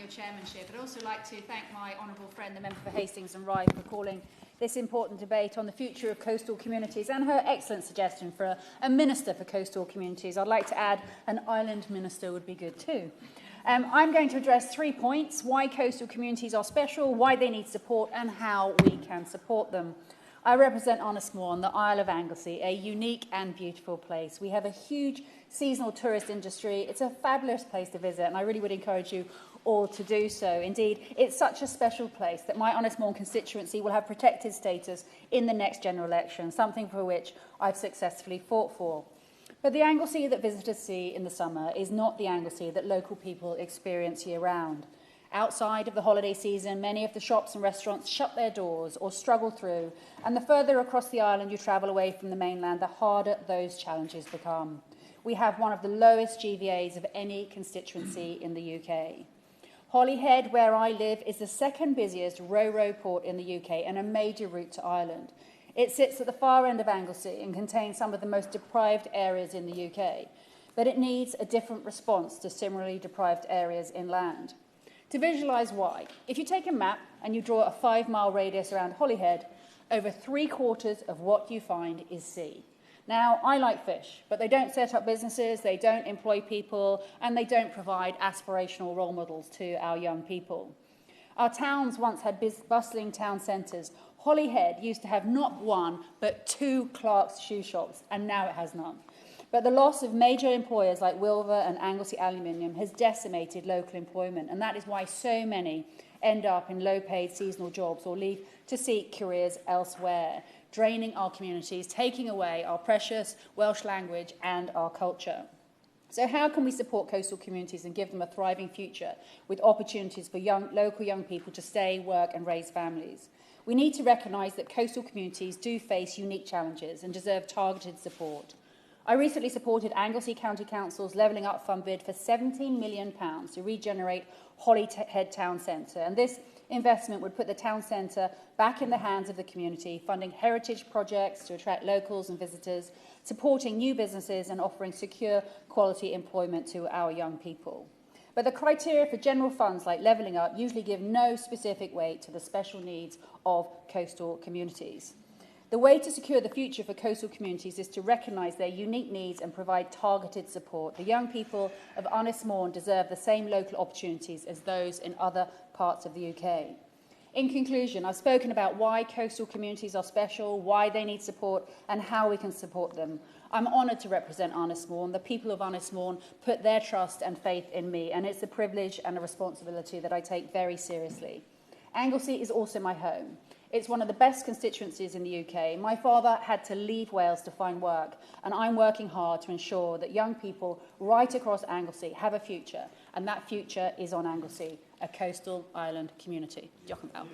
chairmanship. I'd also like to thank my honourable friend, the member for Hastings and Rye, for calling this important debate on the future of coastal communities and her excellent suggestion for a minister for coastal communities. I'd like to add an island minister would be good too. I'm going to address 3 points: why coastal communities are special, why they need support, and how we can support them. I represent Ynys Môn, the Isle of Anglesey, a unique and beautiful place. We have a huge seasonal tourist industry. It's a fabulous place to visit, and I really would encourage you all to do so. Indeed, it's such a special place that my Ynys Môn constituency will have protected status in the next general election, something for which I've successfully fought for. But the Anglesey that visitors see in the summer is not the Anglesey that local people experience year-round. Outside of the holiday season, many of the shops and restaurants shut their doors or struggle through, and the further across the island you travel away from the mainland, the harder those challenges become. We have one of the lowest GVAs of any constituency in the UK. Holyhead, where I live, is the second busiest ro-ro port in the UK and a major route to Ireland. It sits at the far end of Anglesey and contains some of the most deprived areas in the UK, but it needs a different response to similarly deprived areas inland. To visualise why, if you take a map and you draw a 5-mile radius around Holyhead, over 3/4 of what you find is sea. Now, I like fish, but they don't set up businesses, they don't employ people, and they don't provide aspirational role models to our young people. Our towns once had bustling town centres. Holyhead used to have not one, but 2 Clark's shoe shops, and now it has none. But the loss of major employers like Wilver and Anglesey Aluminium has decimated local employment, and that is why so many end up in low-paid seasonal jobs or leave to seek careers elsewhere, draining our communities, taking away our precious Welsh language and our culture. So how can we support coastal communities and give them a thriving future with opportunities for local young people to stay, work and raise families? We need to recognise that coastal communities do face unique challenges and deserve targeted support. I recently supported Anglesey County Council's Levelling Up Fund bid for £17 million to regenerate Holyhead Town Centre, and this investment would put the town centre back in the hands of the community, funding heritage projects to attract locals and visitors, supporting new businesses and offering secure, quality employment to our young people. But the criteria for general funds like Levelling Up usually give no specific weight to the special needs of coastal communities. The way to secure the future for coastal communities is to recognise their unique needs and provide targeted support. The young people of Ynys Môn deserve the same local opportunities as those in other parts of the UK. In conclusion, I've spoken about why coastal communities are special, why they need support, and how we can support them. I'm honoured to represent Ynys Môn. The people of Ynys Môn put their trust and faith in me, and it's a privilege and a responsibility that I take very seriously. Anglesey is also my home. It's one of the best constituencies in the UK. My father had to leave Wales to find work, and I'm working hard to ensure that young people right across Anglesey have a future, and that future is on Anglesey, a coastal island community. Diolch yn fawr.